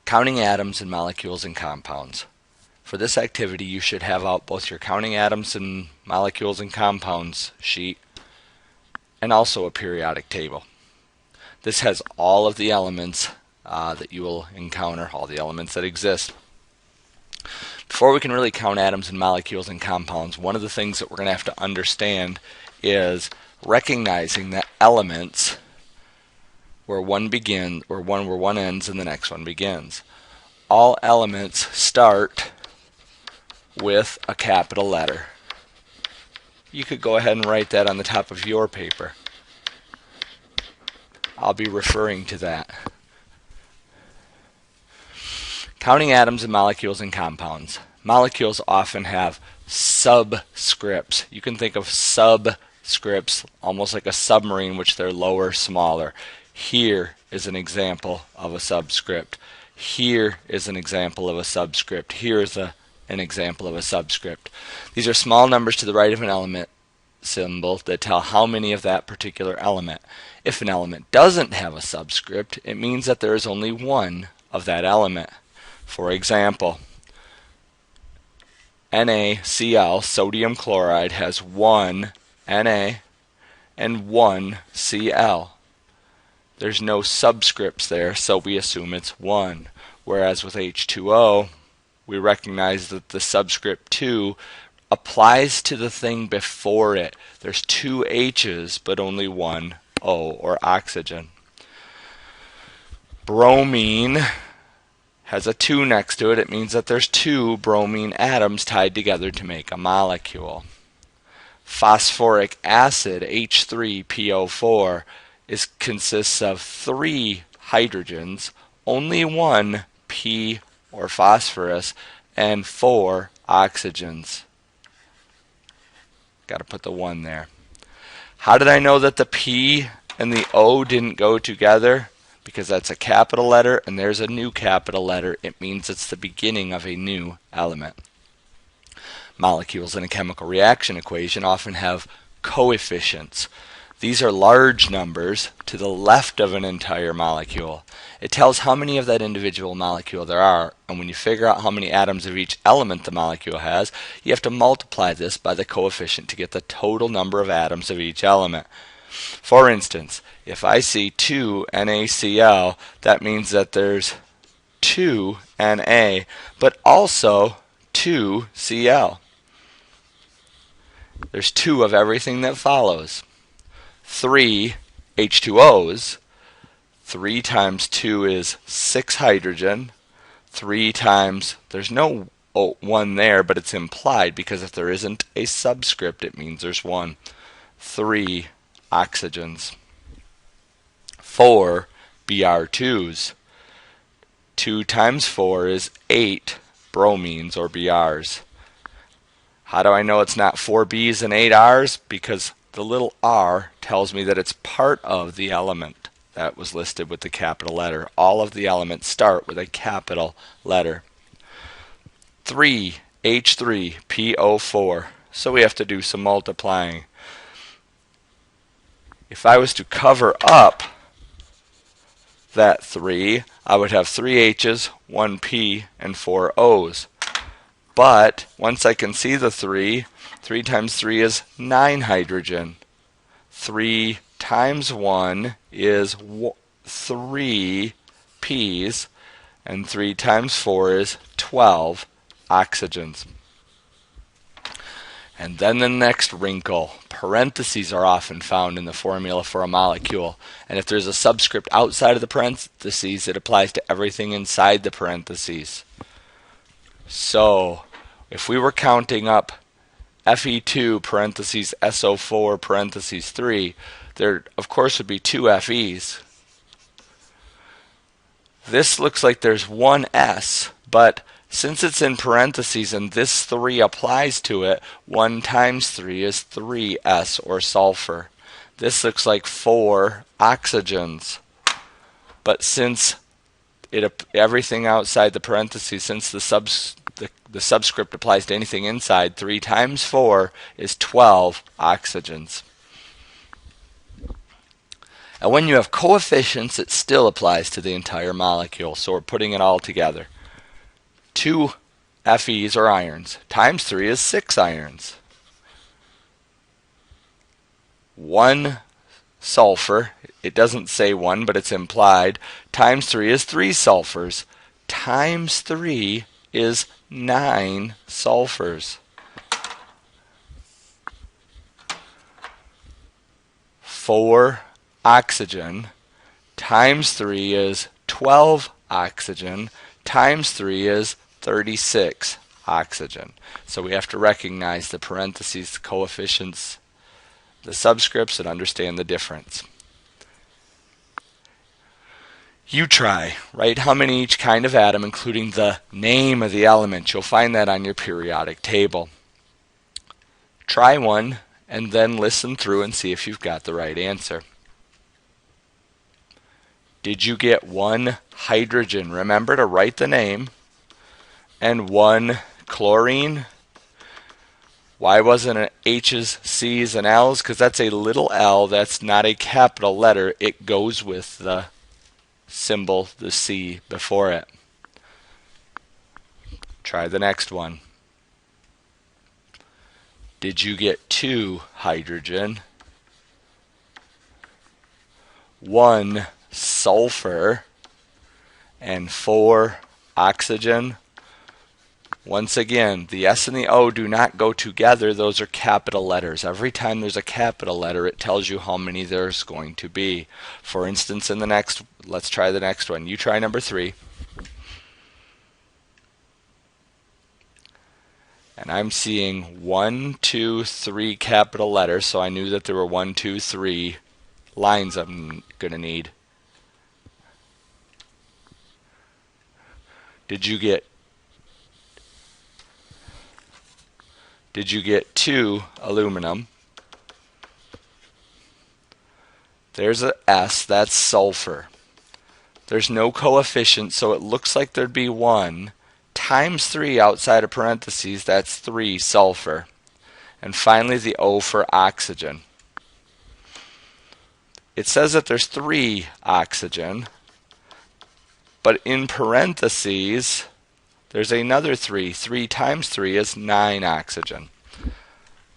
Counting atoms and molecules and compounds. For this activity, you should have out both your counting atoms and molecules and compounds sheet and also a periodic table. This has all of the elements that you will encounter, all the elements that exist. Before we can really count atoms and molecules and compounds, one of the things that we're going to have to understand is recognizing that elements where one ends and the next one begins. All elements start with a capital letter. You could go ahead and write that on the top of your paper. I'll be referring to that. Counting atoms and molecules and compounds. Molecules often have subscripts. You can think of subscripts almost like a submarine, which they're lower, smaller. Here is an example of a subscript. Here is an example of a subscript. Here is an example of a subscript. These are small numbers to the right of an element symbol that tell how many of that particular element. If an element doesn't have a subscript, it means that there is only one of that element. For example, NaCl, sodium chloride, has one Na and one Cl. There's no subscripts there, so we assume it's 1. Whereas with H2O, we recognize that the subscript 2 applies to the thing before it. There's 2 H's, but only 1 O, or oxygen. Bromine has a 2 next to it. It means that there's 2 bromine atoms tied together to make a molecule. Phosphoric acid, H3PO4, consists of 3 hydrogens, only 1 P or phosphorus, and 4 oxygens. Got to put the 1 there. How did I know that the P and the O didn't go together? Because that's a capital letter and there's a new capital letter. It means it's the beginning of a new element. Molecules in a chemical reaction equation often have coefficients. These are large numbers to the left of an entire molecule. It tells how many of that individual molecule there are, and when you figure out how many atoms of each element the molecule has, you have to multiply this by the coefficient to get the total number of atoms of each element. For instance, if I see 2 NaCl, that means that there's 2 Na, but also 2 Cl. There's 2 of everything that follows. 3 H2Os, 3 times 2 is 6 hydrogen, 3 times, there's no 1 there, but it's implied because if there isn't a subscript, it means there's 1. 3 oxygens. 4 Br2s. 2 times 4 is 8 bromines or Brs. How do I know it's not 4 Bs and 8 Rs? Because the little r tells me that it's part of the element that was listed with the capital letter. All of the elements start with a capital letter. 3 H3PO4. So we have to do some multiplying. If I was to cover up that 3, I would have 3 H's, 1 P, and 4 O's. But once I can see the 3 times 3 is 9 hydrogen. 3 times 1 is 3 P's, and 3 times 4 is 12 oxygens. And then the next wrinkle. Parentheses are often found in the formula for a molecule. And if there's a subscript outside of the parentheses, it applies to everything inside the parentheses. So, if we were counting up Fe2 parentheses SO4 parentheses 3, there of course would be 2 Fe's. This looks like there's 1 S, but since it's in parentheses and this 3 applies to it, 1 times 3 is 3S or sulfur. This looks like 4 oxygens. But since everything outside the parentheses, since the subscript applies to anything inside, 3 times 4 is 12 oxygens. And when you have coefficients, it still applies to the entire molecule. So we're putting it all together. 2 Fe's or irons times 3 is 6 irons. 1 sulfur, it doesn't say 1 but it's implied, times 3 is 3 sulfurs. Times 3 is 9 sulfurs. 4 oxygen times 3 is 12 oxygen times 3 is 36 oxygen. So we have to recognize the parentheses, the coefficients, the subscripts, and understand the difference. You try. Write how many each kind of atom, including the name of the element. You'll find that on your periodic table. Try one and then listen through and see if you've got the right answer. Did you get 1 hydrogen? Remember to write the name. And 1 chlorine. Why wasn't it H's, C's, and L's? Because that's a little l. That's not a capital letter. It goes with the symbol, the C, before it. Try the next one. Did you get 2 hydrogen, 1 sulfur, and 4 oxygen? Once again, the S and the O do not go together. Those are capital letters. Every time there's a capital letter, it tells you how many there's going to be. For instance, in the next, let's try the next one. You try number 3. And I'm seeing 1, 2, 3 capital letters, so I knew that there were 1, 2, 3 lines I'm going to need. Did you get 2 aluminum? There's a S, that's sulfur. There's no coefficient, so it looks like there'd be 1 times 3 outside of parentheses, that's 3 sulfur. And finally the O for oxygen. It says that there's 3 oxygen, but in parentheses there's another 3. 3 times 3 is 9 oxygen.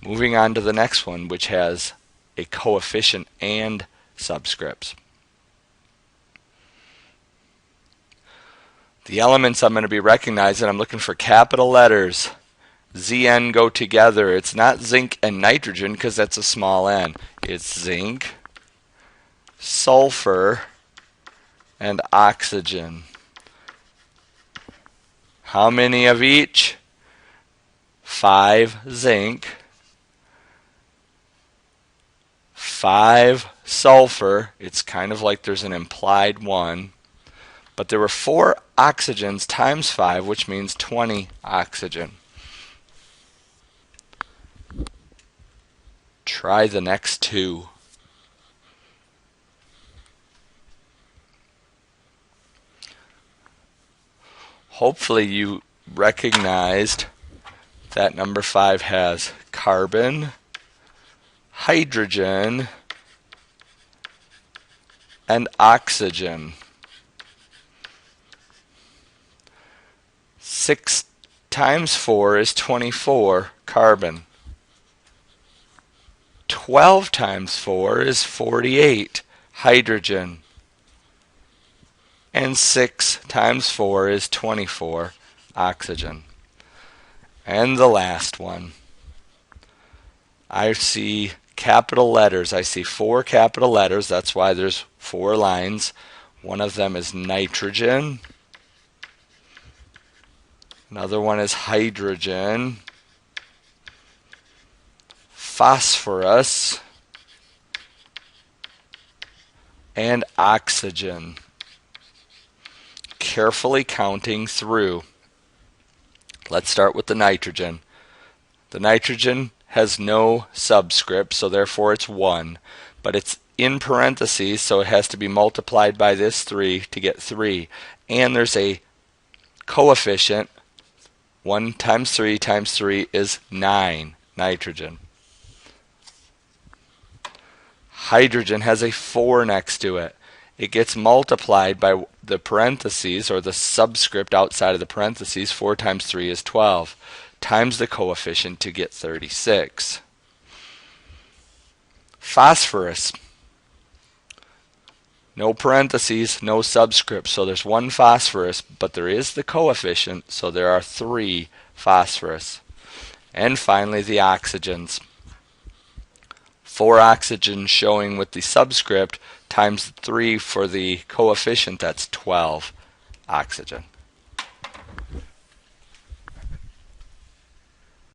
Moving on to the next one, which has a coefficient and subscripts. The elements I'm going to be recognizing, I'm looking for capital letters. Zn go together. It's not zinc and nitrogen because that's a small n. It's zinc, sulfur, and oxygen. How many of each? 5 zinc, 5 sulfur. It's kind of like there's an implied 1. But there were 4 oxygens times 5, which means 20 oxygen. Try the next 2. Hopefully you recognized that number 5 has carbon, hydrogen, and oxygen. 6 times 4 is 24 carbon. 12 times 4 is 48 hydrogen. And 6 times 4 is 24 oxygen. And the last one. I see capital letters. I see 4 capital letters. That's why there's 4 lines. One of them is nitrogen. Another one is hydrogen, phosphorus, and oxygen. Carefully counting through. Let's start with the nitrogen. The nitrogen has no subscript, so therefore it's 1. But it's in parentheses, so it has to be multiplied by this 3 to get 3. And there's a coefficient. 1 times 3 times 3 is 9 nitrogen. Hydrogen has a 4 next to it. It gets multiplied by the parentheses, or the subscript outside of the parentheses. 4 times 3 is 12, times the coefficient to get 36. Phosphorus. No parentheses, no subscript, so there's 1 phosphorus, but there is the coefficient, so there are 3 phosphorus. And finally, the oxygens. 4 oxygen showing with the subscript times 3 for the coefficient, that's 12 oxygen.